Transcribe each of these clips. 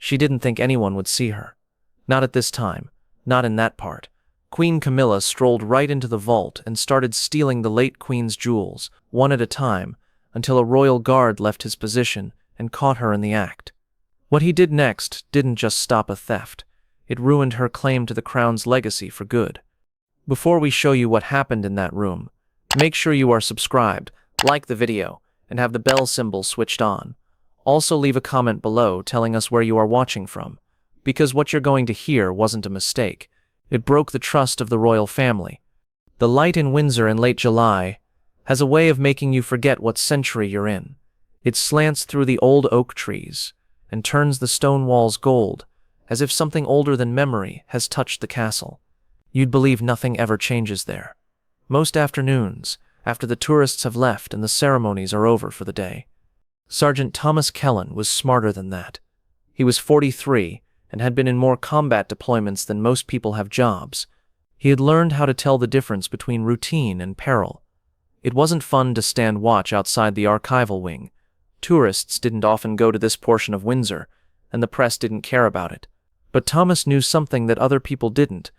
She didn't think anyone would see her. Not at this time, not in that part. Queen Camila strolled right into the vault and started stealing the late queen's jewels, one at a time, until a royal guard left his position and caught her in the act. What he did next didn't just stop a theft. It ruined her claim to the crown's legacy for good. Before we show you what happened in that room, make sure you are subscribed, like the video, and have the bell symbol switched on. Also leave a comment below telling us where you are watching from, because what you're going to hear wasn't a mistake. It broke the trust of the royal family. The light in Windsor in late July has a way of making you forget what century you're in. It slants through the old oak trees and turns the stone walls gold, as if something older than memory has touched the castle. You'd believe nothing ever changes there. Most afternoons, after the tourists have left and the ceremonies are over for the day. Sergeant Thomas Kellen was smarter than that. He was 43 and had been in more combat deployments than most people have jobs. He had learned how to tell the difference between routine and peril. It wasn't fun to stand watch outside the archival wing. Tourists didn't often go to this portion of Windsor, and the press didn't care about it. But Thomas knew something that other people didn't.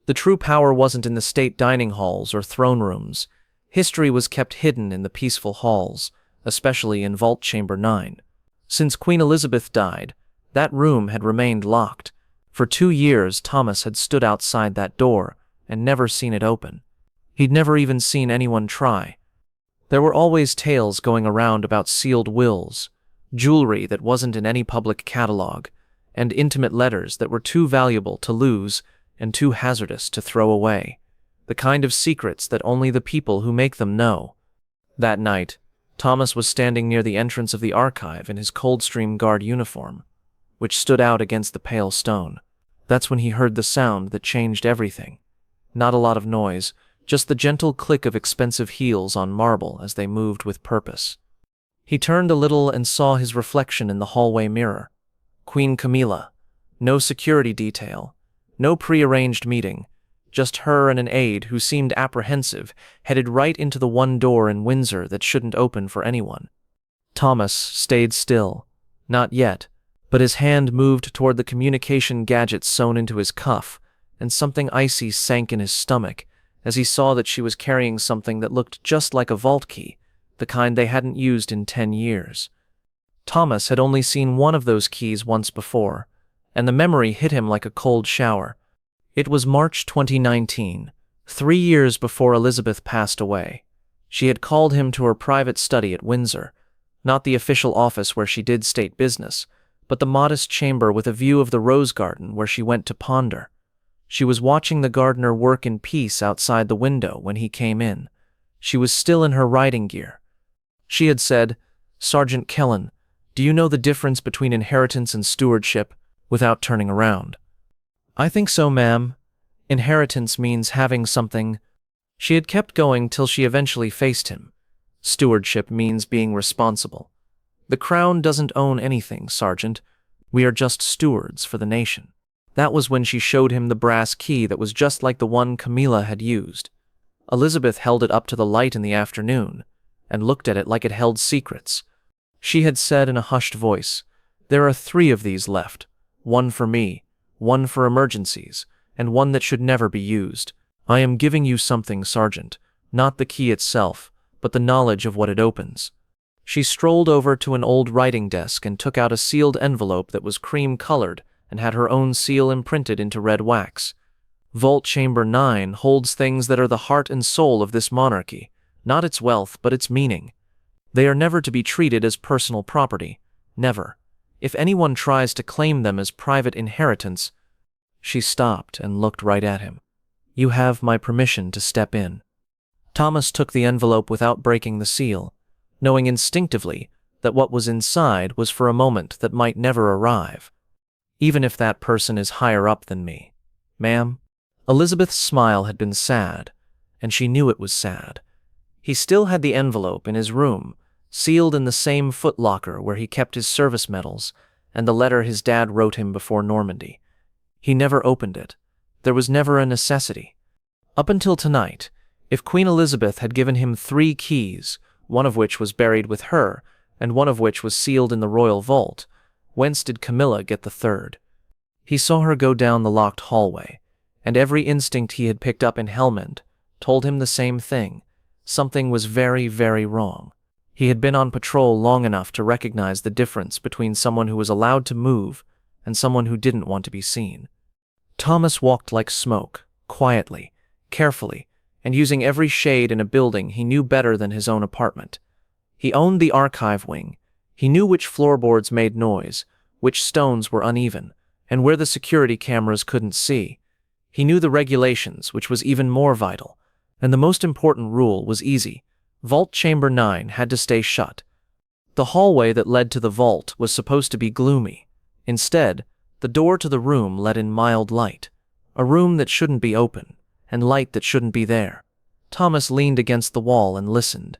The true power wasn't in the state dining halls or throne rooms. History was kept hidden in the peaceful halls, especially in Vault Chamber 9. Since Queen Elizabeth died, that room had remained locked. For 2 years, Thomas had stood outside that door and never seen it open. He'd never even seen anyone try. There were always tales going around about sealed wills, jewelry that wasn't in any public catalog, and intimate letters that were too valuable to lose and too hazardous to throw away. The kind of secrets that only the people who make them know. That night, Thomas was standing near the entrance of the archive in his Coldstream Guard uniform, which stood out against the pale stone. That's when he heard the sound that changed everything. Not a lot of noise, just the gentle click of expensive heels on marble as they moved with purpose. He turned a little and saw his reflection in the hallway mirror. Queen Camila. No security detail. No pre-arranged meeting. Just her and an aide who seemed apprehensive, headed right into the one door in Windsor that shouldn't open for anyone. Thomas stayed still. Not yet, but his hand moved toward the communication gadget sewn into his cuff, and something icy sank in his stomach as he saw that she was carrying something that looked just like a vault key, the kind they hadn't used in 10 years. Thomas had only seen one of those keys once before, and the memory hit him like a cold shower. It was March 2019, 3 years before Elizabeth passed away. She had called him to her private study at Windsor, not the official office where she did state business, but the modest chamber with a view of the rose garden where she went to ponder. She was watching the gardener work in peace outside the window when he came in. She was still in her riding gear. She had said, "Sergeant Kellen, do you know the difference between inheritance and stewardship?" without turning around. "I think so, ma'am. Inheritance means having something." She had kept going till she eventually faced him. Stewardship means being responsible. "The crown doesn't own anything, Sergeant. We are just stewards for the nation." That was when she showed him the brass key that was just like the one Camila had used. Elizabeth held it up to the light in the afternoon and looked at it like it held secrets. She had said in a hushed voice, "There are 3 of these left. One for me, one for emergencies, and one that should never be used. I am giving you something, Sergeant, not the key itself, but the knowledge of what it opens." She strolled over to an old writing desk and took out a sealed envelope that was cream-colored and had her own seal imprinted into red wax. Vault Chamber 9 holds things that are the heart and soul of this monarchy, not its wealth but its meaning. They are never to be treated as personal property, never. If anyone tries to claim them as private inheritance— She stopped and looked right at him. "You have my permission to step in." Thomas took the envelope without breaking the seal, knowing instinctively that what was inside was for a moment that might never arrive. "Even if that person is higher up than me, ma'am." Elizabeth's smile had been sad, and she knew it was sad. He still had the envelope in his room, sealed in the same footlocker where he kept his service medals and the letter his dad wrote him before Normandy. He never opened it. There was never a necessity. Up until tonight, if Queen Elizabeth had given him 3 keys, one of which was buried with her, and one of which was sealed in the royal vault, Whence did Camilla get the third? He saw her go down the locked hallway, and every instinct he had picked up in Helmand told him the same thing. Something was very, very wrong. He had been on patrol long enough to recognize the difference between someone who was allowed to move and someone who didn't want to be seen. Thomas walked like smoke, quietly, carefully, and using every shade in a building he knew better than his own apartment. He owned the archive wing. He knew which floorboards made noise, which stones were uneven, and where the security cameras couldn't see. He knew the regulations, which was even more vital, and the most important rule was easy. Vault Chamber 9 had to stay shut. The hallway that led to the vault was supposed to be gloomy. Instead, the door to the room let in mild light, a room that shouldn't be open, and light that shouldn't be there. Thomas leaned against the wall and listened.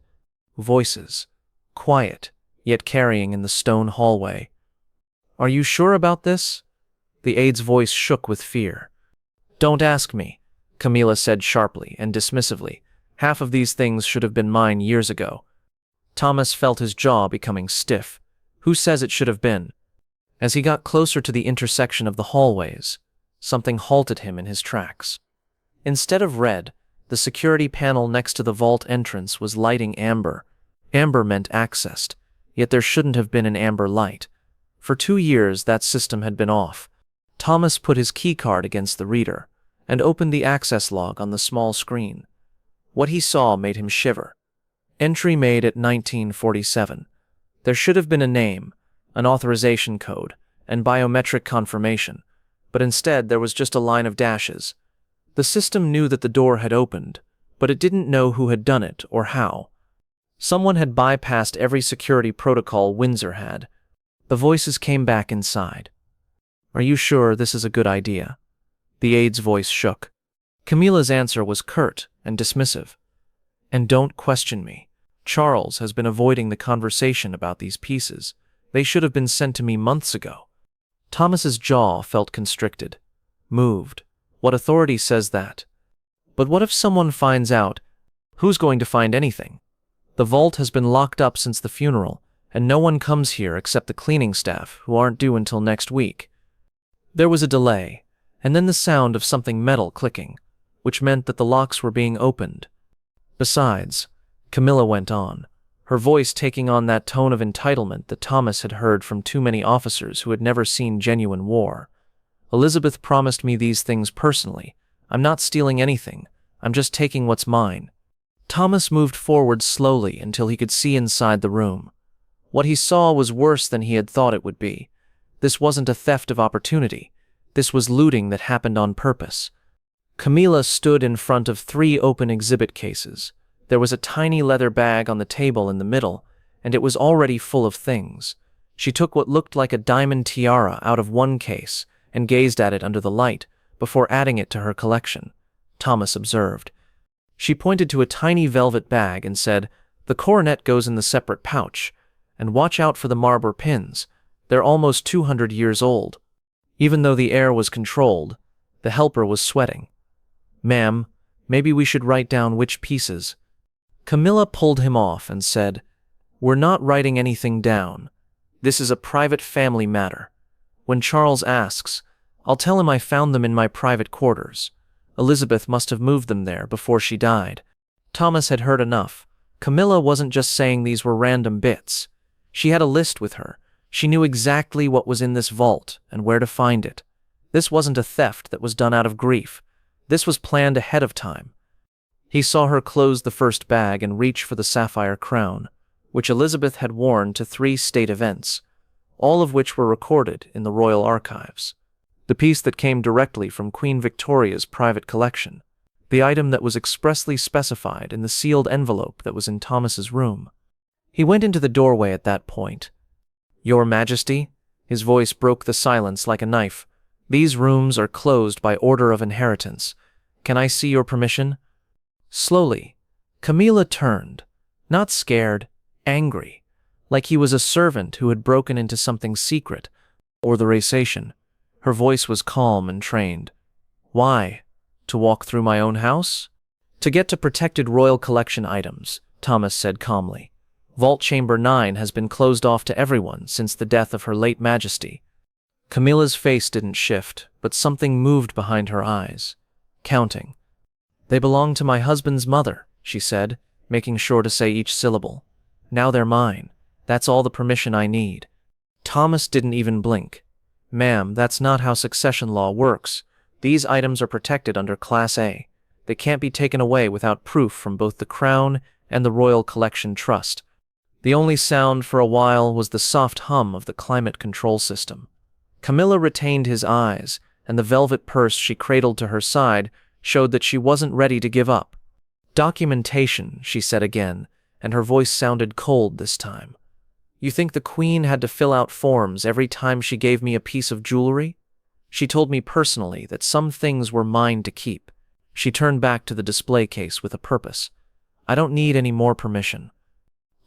Voices. Quiet, yet carrying in the stone hallway. "Are you sure about this?" The aide's voice shook with fear. "Don't ask me," Camila said sharply and dismissively. "Half of these things should have been mine years ago." Thomas felt his jaw becoming stiff. Who says it should have been? As he got closer to the intersection of the hallways, something halted him in his tracks. Instead of red, the security panel next to the vault entrance was lighting amber. Amber meant accessed, yet there shouldn't have been an amber light. For 2 years that system had been off. Thomas put his keycard against the reader and opened the access log on the small screen. What he saw made him shiver. Entry made at 1947. There should have been a name, an authorization code, and biometric confirmation, but instead there was just a line of dashes. The system knew that the door had opened, but it didn't know who had done it or how. Someone had bypassed every security protocol Windsor had. The voices came back inside. "Are you sure this is a good idea?" The aide's voice shook. Camila's answer was curt and dismissive. "And don't question me. Charles has been avoiding the conversation about these pieces. They should have been sent to me months ago." Thomas's jaw felt constricted, moved. What authority says that? But what if someone finds out? Who's going to find anything? The vault has been locked up since the funeral, and no one comes here except the cleaning staff, who aren't due until next week. There was a delay, and then the sound of something metal clicking, which meant that the locks were being opened. Besides, Camilla went on, her voice taking on that tone of entitlement that Thomas had heard from too many officers who had never seen genuine war. "Elizabeth promised me these things personally. I'm not stealing anything. I'm just taking what's mine." Thomas moved forward slowly until he could see inside the room. What he saw was worse than he had thought it would be. This wasn't a theft of opportunity. This was looting that happened on purpose. Camila stood in front of 3 open exhibit cases. There was a tiny leather bag on the table in the middle, and it was already full of things. She took what looked like a diamond tiara out of one case and gazed at it under the light before adding it to her collection. Thomas observed. She pointed to a tiny velvet bag and said, "The coronet goes in the separate pouch, and watch out for the marble pins. They're almost 200 years old." Even though the air was controlled, the helper was sweating. "Ma'am, maybe we should write down which pieces." Camilla pulled him off and said, "We're not writing anything down. This is a private family matter. When Charles asks, I'll tell him I found them in my private quarters. Elizabeth must have moved them there before she died." Thomas had heard enough. Camilla wasn't just saying these were random bits. She had a list with her. She knew exactly what was in this vault and where to find it. This wasn't a theft that was done out of grief. This was planned ahead of time. He saw her close the first bag and reach for the sapphire crown, which Elizabeth had worn to 3 state events, all of which were recorded in the royal archives. The piece that came directly from Queen Victoria's private collection, the item that was expressly specified in the sealed envelope that was in Thomas's room. He went into the doorway at that point. "Your Majesty," his voice broke the silence like a knife, "these rooms are closed by order of inheritance. Can I see your permission?" Slowly, Camila turned, not scared, angry, like he was a servant who had broken into something secret, or the racation. Her voice was calm and trained. "Why? To walk through my own house?" "To get to protected royal collection items," Thomas said calmly. Vault Chamber 9 has been closed off to everyone since the death of Her late Majesty. Camilla's face didn't shift, but something moved behind her eyes. Counting. They belong to my husband's mother, she said, making sure to say each syllable. Now they're mine. That's all the permission I need. Thomas didn't even blink. Ma'am, that's not how succession law works. These items are protected under Class A. They can't be taken away without proof from both the Crown and the Royal Collection Trust. The only sound for a while was the soft hum of the climate control system. Camilla retained his eyes, and the velvet purse she cradled to her side showed that she wasn't ready to give up. Documentation, she said again, and her voice sounded cold this time. You think the Queen had to fill out forms every time she gave me a piece of jewelry? She told me personally that some things were mine to keep. She turned back to the display case with a purpose. I don't need any more permission.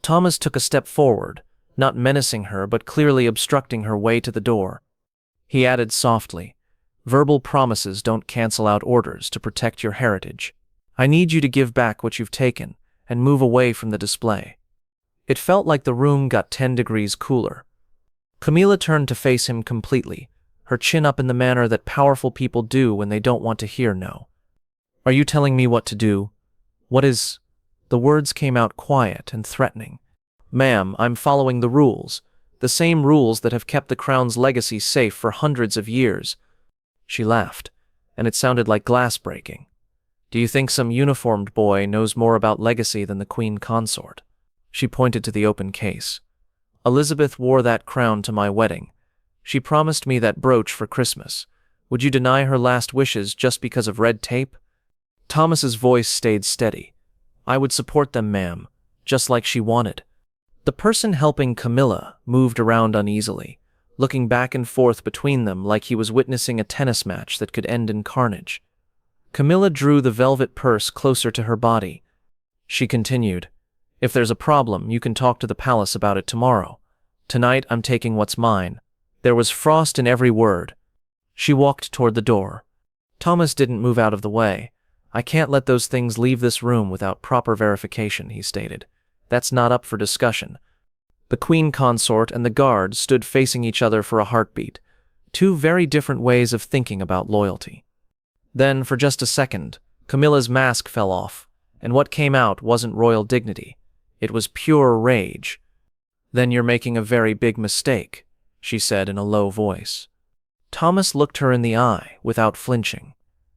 Thomas took a step forward, not menacing her but clearly obstructing her way to the door. He added softly, verbal promises don't cancel out orders to protect your heritage. I need you to give back what you've taken and move away from the display. It felt like the room got 10 degrees cooler. Camila turned to face him completely, her chin up in the manner that powerful people do when they don't want to hear no. Are you telling me what to do? What is... The words came out quiet and threatening. Ma'am, I'm following the rules. The same rules that have kept the Crown's legacy safe for hundreds of years. She laughed, and it sounded like glass breaking. Do you think some uniformed boy knows more about legacy than the Queen Consort? She pointed to the open case. Elizabeth wore that crown to my wedding. She promised me that brooch for Christmas. Would you deny her last wishes just because of red tape? Thomas's voice stayed steady. I would support them, ma'am, just like she wanted. The person helping Camilla moved around uneasily, looking back and forth between them like he was witnessing a tennis match that could end in carnage. Camilla drew the velvet purse closer to her body. She continued, If there's a problem, you can talk to the palace about it tomorrow. Tonight, I'm taking what's mine. There was frost in every word. She walked toward the door. Thomas didn't move out of the way. I can't let those things leave this room without proper verification, he stated. That's not up for discussion. The Queen Consort and the guard stood facing each other for a heartbeat, two very different ways of thinking about loyalty. Then, for just a second, Camilla's mask fell off, and what came out wasn't royal dignity. It was pure rage. Then you're making a very big mistake, she said in a low voice. Thomas looked her in the eye without flinching.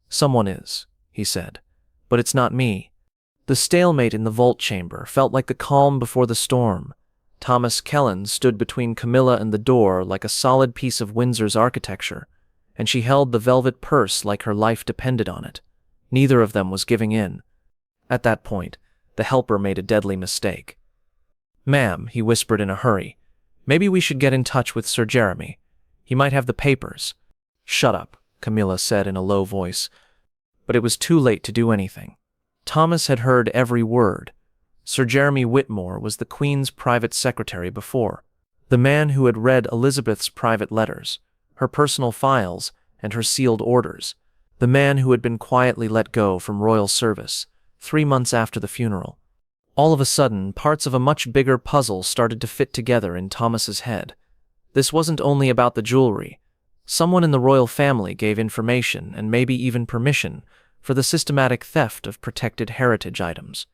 Someone is, he said, but it's not me. The stalemate in the vault chamber felt like the calm before the storm. Thomas Kellen stood between Camilla and the door like a solid piece of Windsor's architecture, and she held the velvet purse like her life depended on it. Neither of them was giving in. At that point, the helper made a deadly mistake. Ma'am, he whispered in a hurry, maybe we should get in touch with Sir Jeremy. He might have the papers. Shut up, Camilla said in a low voice. But it was too late to do anything. Thomas had heard every word. Sir Jeremy Whitmore was the Queen's private secretary before, the man who had read Elizabeth's private letters, her personal files, and her sealed orders, the man who had been quietly let go from royal service 3 months after the funeral. All of a sudden, parts of a much bigger puzzle started to fit together in Thomas's head. This wasn't only about the jewelry. Someone in the royal family gave information and maybe even permission for the systematic theft of protected heritage items.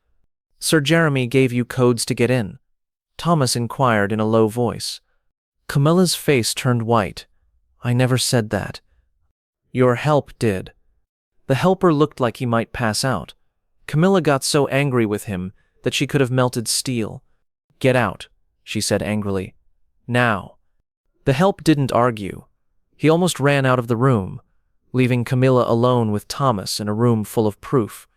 Sir Jeremy gave you codes to get in? Thomas inquired in a low voice. Camilla's face turned white. I never said that. Your help did. The helper looked like he might pass out. Camilla got so angry with him that she could have melted steel. Get out, she said angrily. Now. The help didn't argue. He almost ran out of the room, leaving Camilla alone with Thomas in a room full of proof.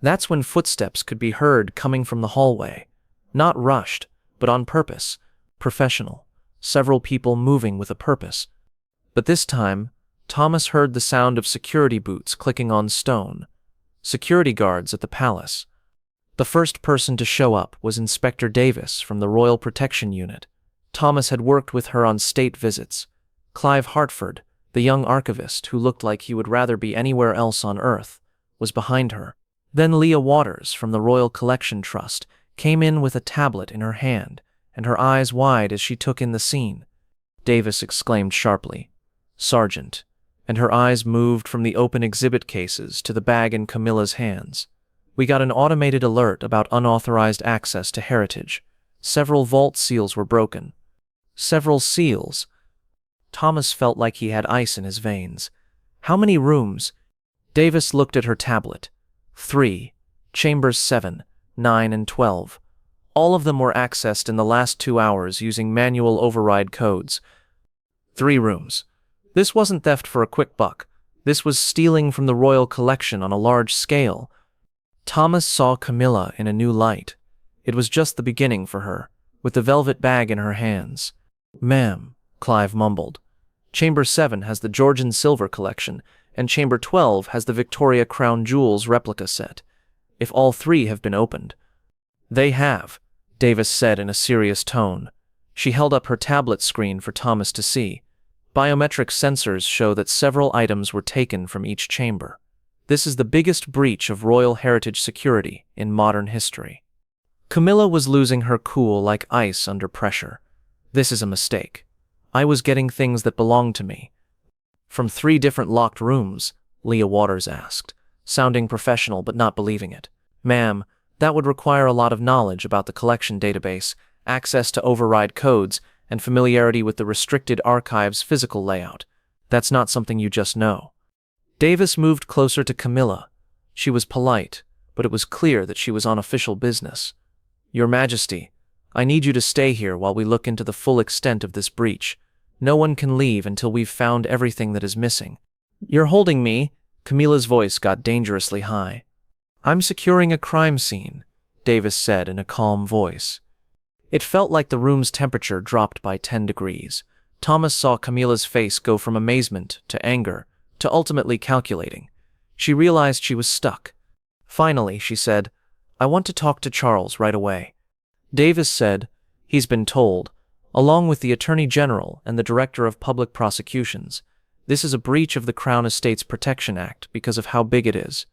That's when footsteps could be heard coming from the hallway. Not rushed, but on purpose. Professional. Several people moving with a purpose. But this time, Thomas heard the sound of security boots clicking on stone. Security guards at the palace. The first person to show up was Inspector Davis from the Royal Protection Unit. Thomas had worked with her on state visits. Clive Hartford, the young archivist who looked like he would rather be anywhere else on Earth, was behind her. Then Leah Waters from the Royal Collection Trust came in with a tablet in her hand, and her eyes wide as she took in the scene. Davis exclaimed sharply, "Sergeant," and her eyes moved from the open exhibit cases to the bag in Camilla's hands. "We got an automated alert about unauthorized access to heritage. Several vault seals were broken." Several seals? Thomas felt like he had ice in his veins. How many rooms? Davis looked at her tablet. 3. Chambers 7, 9, and 12. All of them were accessed in the last 2 hours using manual override codes. 3 rooms. This wasn't theft for a quick buck. This was stealing from the royal collection on a large scale. Thomas saw Camila in a new light. It was just the beginning for her, with the velvet bag in her hands. "Ma'am," Clive mumbled. "Chamber 7 has the Georgian silver collection, and Chamber 12 has the Victoria Crown Jewels replica set. If all 3 have been opened." "They have," Davis said in a serious tone. She held up her tablet screen for Thomas to see. Biometric sensors show that several items were taken from each chamber. This is the biggest breach of royal heritage security in modern history. Camila was losing her cool like ice under pressure. "This is a mistake. I was getting things that belonged to me." "From 3 different locked rooms?" Leah Waters asked, sounding professional but not believing it. "Ma'am, that would require a lot of knowledge about the collection database, access to override codes, and familiarity with the restricted archive's physical layout. That's not something you just know." Davis moved closer to Camila. She was polite, but it was clear that she was on official business. "Your Majesty, I need you to stay here while we look into the full extent of this breach. No one can leave until we've found everything that is missing." "You're holding me?" Camila's voice got dangerously high. "I'm securing a crime scene," Davis said in a calm voice. It felt like the room's temperature dropped by 10 degrees. Thomas saw Camila's face go from amazement to anger to ultimately calculating. She realized she was stuck. Finally, she said, "I want to talk to Charles right away." Davis said, "He's been told, along with the Attorney General and the Director of Public Prosecutions. This is a breach of the Crown Estates Protection Act because of how big it is."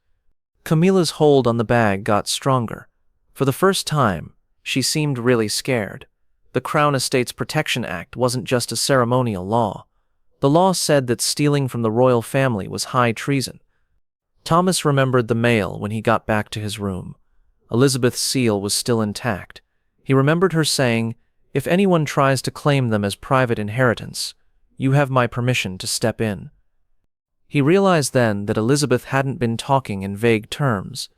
Camila's hold on the bag got stronger. For the first time, she seemed really scared. The Crown Estates Protection Act wasn't just a ceremonial law. The law said that stealing from the royal family was high treason. Thomas remembered the mail when he got back to his room. Elizabeth's seal was still intact. He remembered her saying, "If anyone tries to claim them as private inheritance, you have my permission to step in." He realized then that Elizabeth hadn't been talking in vague terms.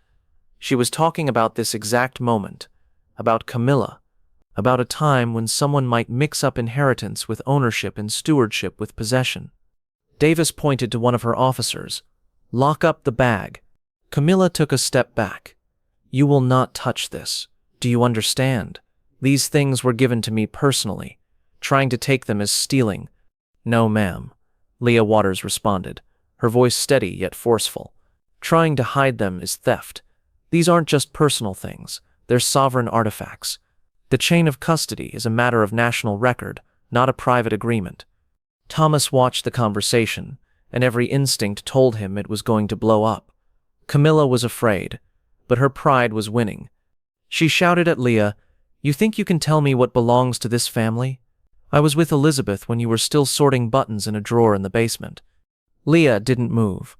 She was talking about this exact moment, about Camila, about a time when someone might mix up inheritance with ownership and stewardship with possession. Davis pointed to one of her officers. "Lock up the bag." Camila took a step back. "You will not touch this. Do you understand? These things were given to me personally. Trying to take them is stealing." "No, ma'am," Leah Waters responded, her voice steady yet forceful. "Trying to hide them is theft. These aren't just personal things. They're sovereign artifacts. The chain of custody is a matter of national record, not a private agreement." Thomas watched the conversation, and every instinct told him it was going to blow up. Camila was afraid, but her pride was winning. She shouted at Leah, "You think you can tell me what belongs to this family? I was with Elizabeth when you were still sorting buttons in a drawer in the basement." Leah didn't move,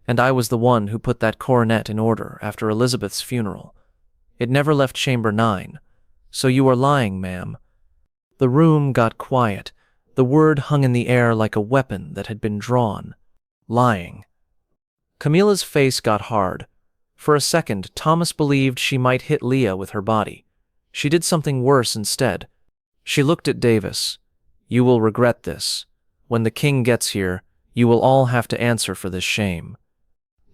and I was the one who put that coronet in order after Elizabeth's funeral. It never left Chamber 9. "So you are lying, ma'am." The room got quiet. The word hung in the air like a weapon that had been drawn. Lying. Camila's face got hard. For a second, Thomas believed she might hit Leah with her body. She did something worse instead. She looked at Davis. "You will regret this. When the king gets here, you will all have to answer for this shame."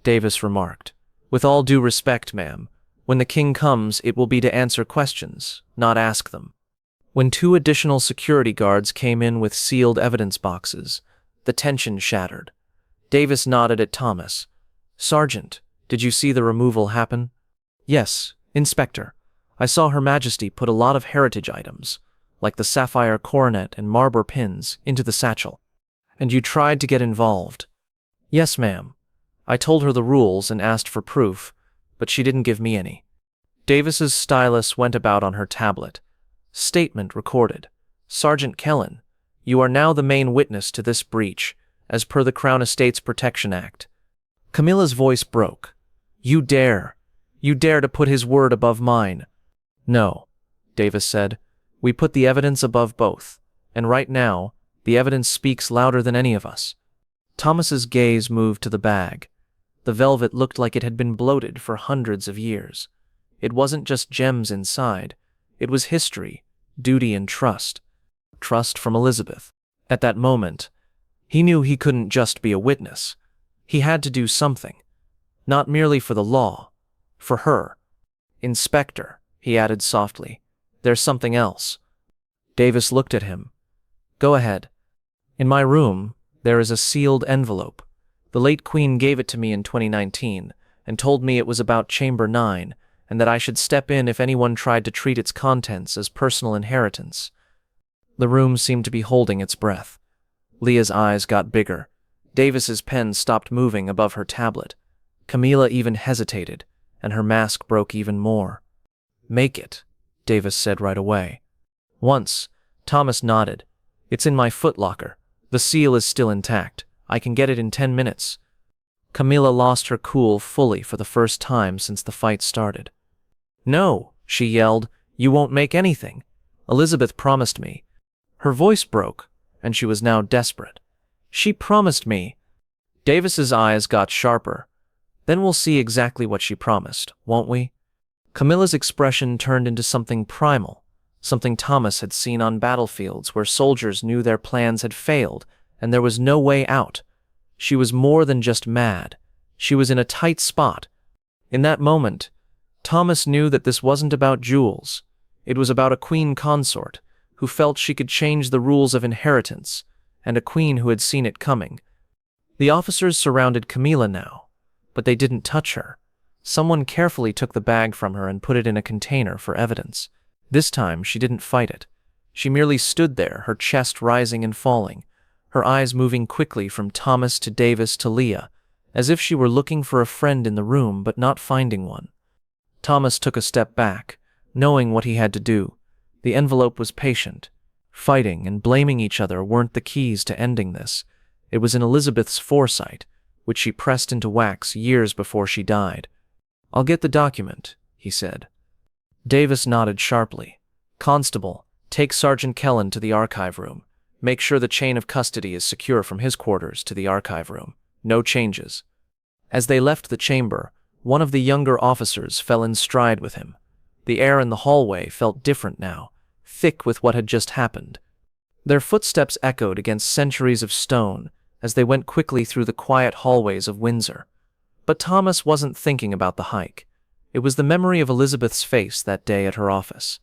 Davis remarked, "With all due respect, ma'am, when the king comes, it will be to answer questions, not ask them." When 2 additional security guards came in with sealed evidence boxes, the tension shattered. Davis nodded at Thomas. "Sergeant, did you see the removal happen?" "Yes, Inspector. I saw Her Majesty put a lot of heritage items, like the sapphire coronet and marble pins, into the satchel." "And you tried to get involved?" "Yes, ma'am. I told her the rules and asked for proof, but she didn't give me any." Davis's stylus went about on her tablet. Statement recorded. Sergeant Kellen, you are now the main witness to this breach, as per the Crown Estates Protection Act. Camila's voice broke. You dare to put his word above mine. No, Davis said. We put the evidence above both, and right now, the evidence speaks louder than any of us. Thomas's gaze moved to the bag. The velvet looked like it had been bloated for hundreds of years. It wasn't just gems inside. It was history, duty, and trust. Trust from Elizabeth. At that moment, he knew he couldn't just be a witness. He had to do something. Not merely for the law. For her. Inspector, he added softly. There's something else. Davis looked at him. Go ahead. In my room, there is a sealed envelope. The late Queen gave it to me in 2019 and told me it was about Chamber 9 and that I should step in if anyone tried to treat its contents as personal inheritance. The room seemed to be holding its breath. Leah's eyes got bigger. Davis's pen stopped moving above her tablet. Camila even hesitated, and her mask broke even more. Make it, Davis said right away. Once, Thomas nodded. It's in my footlocker. The seal is still intact. I can get it in 10 minutes. Camila lost her cool fully for the first time since the fight started. No, she yelled. You won't make anything. Elizabeth promised me. Her voice broke, and she was now desperate. She promised me. Davis's eyes got sharper. Then we'll see exactly what she promised, won't we? Camila's expression turned into something primal, something Thomas had seen on battlefields where soldiers knew their plans had failed and there was no way out. She was more than just mad. She was in a tight spot. In that moment, Thomas knew that this wasn't about jewels. It was about a queen consort who felt she could change the rules of inheritance, and a queen who had seen it coming. The officers surrounded Camila now, but they didn't touch her. Someone carefully took the bag from her and put it in a container for evidence. This time, she didn't fight it. She merely stood there, her chest rising and falling, her eyes moving quickly from Thomas to Davis to Leah, as if she were looking for a friend in the room but not finding one. Thomas took a step back, knowing what he had to do. The envelope was patient. Fighting and blaming each other weren't the keys to ending this. It was in Elizabeth's foresight, which she pressed into wax years before she died. I'll get the document, he said. Davis nodded sharply. Constable, take Sergeant Kellen to the archive room. Make sure the chain of custody is secure from his quarters to the archive room. No changes. As they left the chamber, one of the younger officers fell in stride with him. The air in the hallway felt different now, thick with what had just happened. Their footsteps echoed against centuries of stone as they went quickly through the quiet hallways of Windsor. But Thomas wasn't thinking about the hike. It was the memory of Elizabeth's face that day at her office.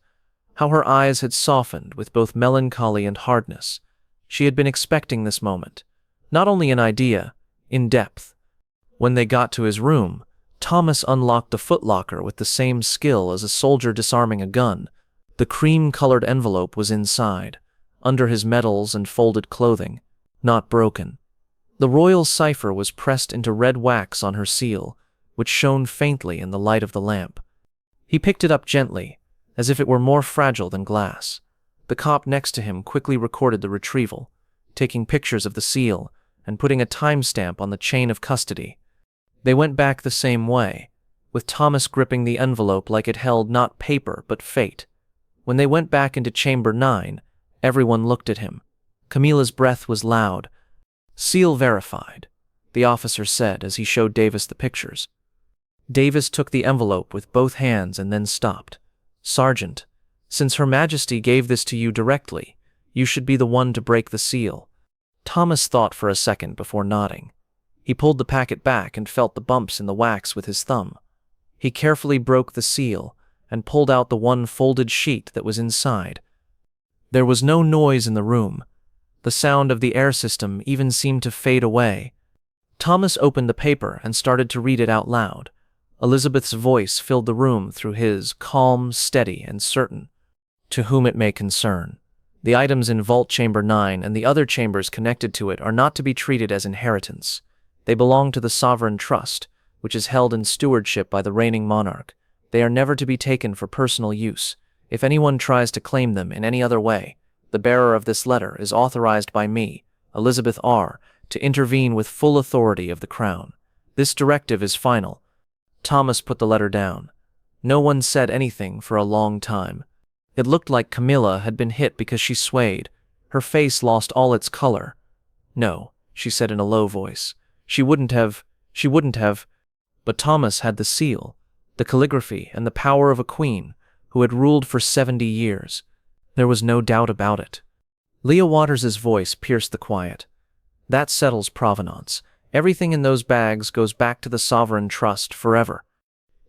How her eyes had softened with both melancholy and hardness. She had been expecting this moment. Not only an idea, in depth. When they got to his room, Thomas unlocked the footlocker with the same skill as a soldier disarming a gun. The cream-colored envelope was inside, under his medals and folded clothing, not broken. The royal cipher was pressed into red wax on her seal, which shone faintly in the light of the lamp. He picked it up gently, as if it were more fragile than glass. The cop next to him quickly recorded the retrieval, taking pictures of the seal and putting a timestamp on the chain of custody. They went back the same way, with Thomas gripping the envelope like it held not paper but fate. When they went back into Chamber 9, everyone looked at him. Camila's breath was loud. Seal verified, the officer said as he showed Davis the pictures. Davis took the envelope with both hands and then stopped. Sergeant, since Her Majesty gave this to you directly, you should be the one to break the seal. Thomas thought for a second before nodding. He pulled the packet back and felt the bumps in the wax with his thumb. He carefully broke the seal and pulled out the one folded sheet that was inside. There was no noise in the room. The sound of the air system even seemed to fade away. Thomas opened the paper and started to read it out loud. Elizabeth's voice filled the room through his, calm, steady, and certain. To whom it may concern. The items in Vault Chamber 9 and the other chambers connected to it are not to be treated as inheritance. They belong to the sovereign trust, which is held in stewardship by the reigning monarch. They are never to be taken for personal use. If anyone tries to claim them in any other way, the bearer of this letter is authorized by me, Elizabeth R., to intervene with full authority of the Crown. This directive is final." Thomas put the letter down. No one said anything for a long time. It looked like Camila had been hit because she swayed. Her face lost all its color. "No," she said in a low voice. She wouldn't have. But Thomas had the seal, the calligraphy, and the power of a queen who had ruled for 70 years. There was no doubt about it. Leah Waters's voice pierced the quiet. "That settles provenance. Everything in those bags goes back to the sovereign trust forever."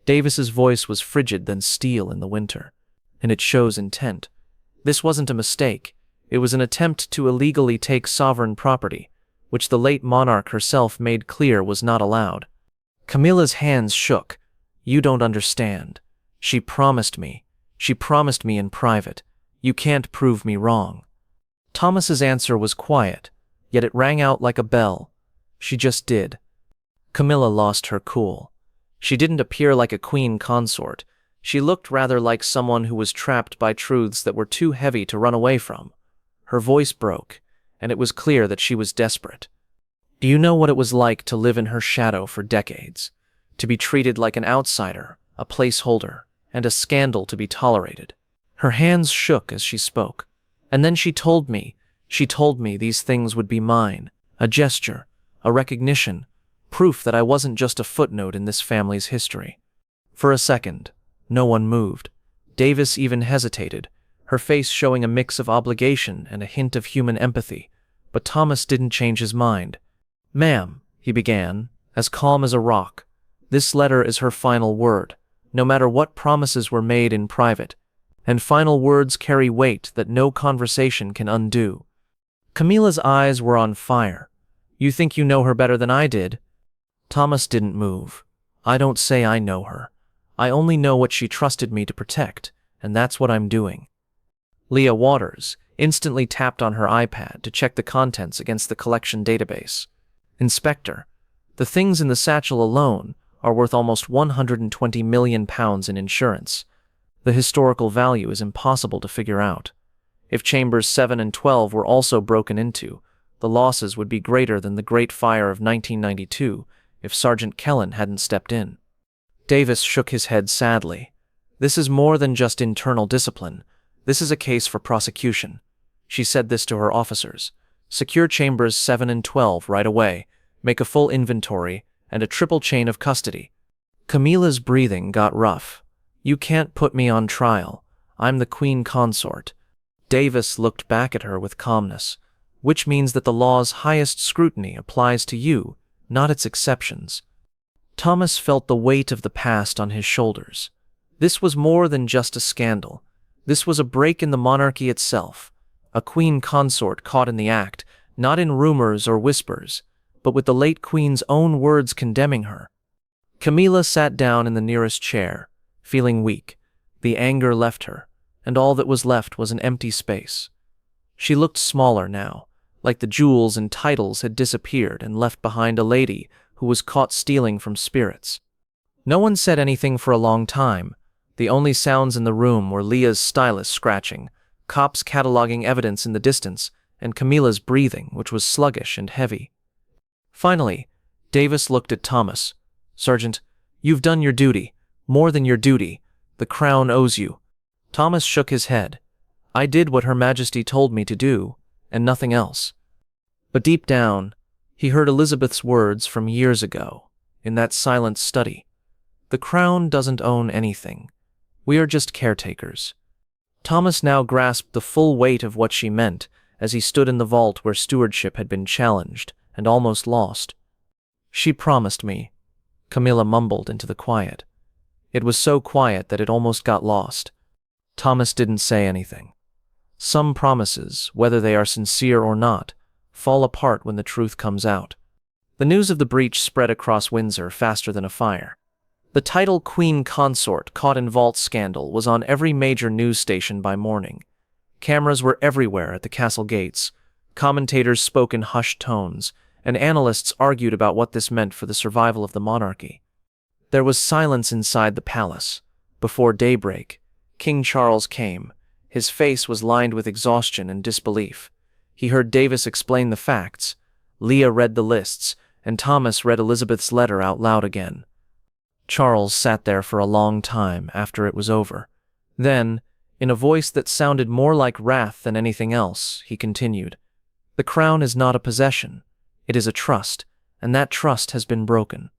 Davis's voice was frigid than steel in the winter, and it shows intent. This wasn't a mistake. It was an attempt to illegally take sovereign property, which the late monarch herself made clear was not allowed. Camilla's hands shook. "You don't understand. She promised me. She promised me in private. You can't prove me wrong." Thomas's answer was quiet, yet it rang out like a bell. "She just did." Camilla lost her cool. She didn't appear like a queen consort. She looked rather like someone who was trapped by truths that were too heavy to run away from. Her voice broke, and it was clear that she was desperate. "Do you know what it was like to live in her shadow for decades? To be treated like an outsider, a placeholder, and a scandal to be tolerated?" Her hands shook as she spoke. "And then she told me these things would be mine. A gesture, a recognition, proof that I wasn't just a footnote in this family's history." For a second, no one moved. Davis even hesitated, her face showing a mix of obligation and a hint of human empathy. But Thomas didn't change his mind. "Ma'am," he began, as calm as a rock, "this letter is her final word, no matter what promises were made in private. And final words carry weight that no conversation can undo." Camilla's eyes were on fire. "You think you know her better than I did?" Thomas didn't move. "I don't say I know her. I only know what she trusted me to protect, and that's what I'm doing." Leah Waters instantly tapped on her iPad to check the contents against the collection database. "Inspector, the things in the satchel alone are worth almost £120 million in insurance. The historical value is impossible to figure out. If chambers 7 and 12 were also broken into, the losses would be greater than the Great Fire of 1992 if Sergeant Kellen hadn't stepped in." Davis shook his head sadly. "This is more than just internal discipline. This is a case for prosecution." She said this to her officers. "Secure chambers 7 and 12 right away, make a full inventory, and a triple chain of custody." Camilla's breathing got rough. "You can't put me on trial. I'm the queen consort." Davis looked back at her with calmness. "Which means that the law's highest scrutiny applies to you, not its exceptions." Thomas felt the weight of the past on his shoulders. This was more than just a scandal. This was a break in the monarchy itself. A queen consort caught in the act, not in rumors or whispers, but with the late queen's own words condemning her. Camila sat down in the nearest chair, feeling weak. The anger left her, and all that was left was an empty space. She looked smaller now, like the jewels and titles had disappeared and left behind a lady who was caught stealing from spirits. No one said anything for a long time. The only sounds in the room were Leah's stylus scratching, cops cataloging evidence in the distance, and Camila's breathing, which was sluggish and heavy. Finally, Davis looked at Thomas. "Sergeant, you've done your duty, more than your duty. The Crown owes you." Thomas shook his head. "I did what Her Majesty told me to do, and nothing else." But deep down, he heard Elizabeth's words from years ago, in that silent study. "The Crown doesn't own anything. We are just caretakers." Thomas now grasped the full weight of what she meant as he stood in the vault where stewardship had been challenged and almost lost. "She promised me," Camilla mumbled into the quiet. It was so quiet that it almost got lost. Thomas didn't say anything. Some promises, whether they are sincere or not, fall apart when the truth comes out. The news of the breach spread across Windsor faster than a fire. The title Queen Consort caught in vault scandal was on every major news station by morning. Cameras were everywhere at the castle gates. Commentators spoke in hushed tones, and analysts argued about what this meant for the survival of the monarchy. There was silence inside the palace, Before daybreak, King Charles came. His face was lined with exhaustion and disbelief. He heard Davis explain the facts. Leah read the lists, and Thomas read Elizabeth's letter out loud again. Charles sat there for a long time after it was over. Then, in a voice that sounded more like wrath than anything else, he continued, "The crown is not a possession. It is a trust, and that trust has been broken."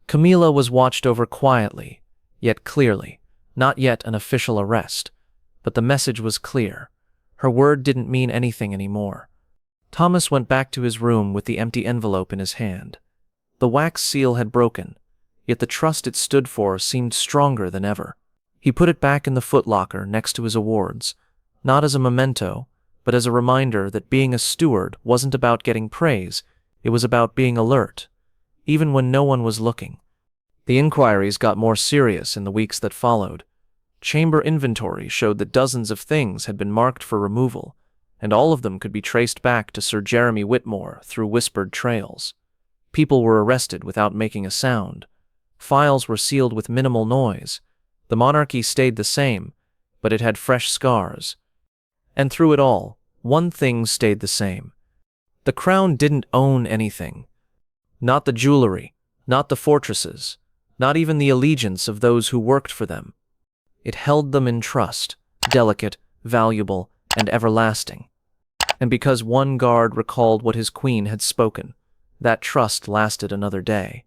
Camila was watched over quietly, yet clearly, not yet an official arrest. But the message was clear. Her word didn't mean anything anymore. Thomas went back to his room with the empty envelope in his hand. The wax seal had broken, yet the trust it stood for seemed stronger than ever. He put it back in the footlocker next to his awards, not as a memento, but as a reminder that being a steward wasn't about getting praise, it was about being alert, even when no one was looking. The inquiries got more serious in the weeks that followed. Chamber inventory showed that dozens of things had been marked for removal, and all of them could be traced back to Sir Jeremy Whitmore through whispered trails. People were arrested without making a sound. Files were sealed with minimal noise. The monarchy stayed the same, but it had fresh scars. And through it all, one thing stayed the same. The crown didn't own anything. Not the jewelry, not the fortresses, not even the allegiance of those who worked for them. It held them in trust, delicate, valuable, and everlasting. And because one guard recalled what his queen had spoken, that trust lasted another day.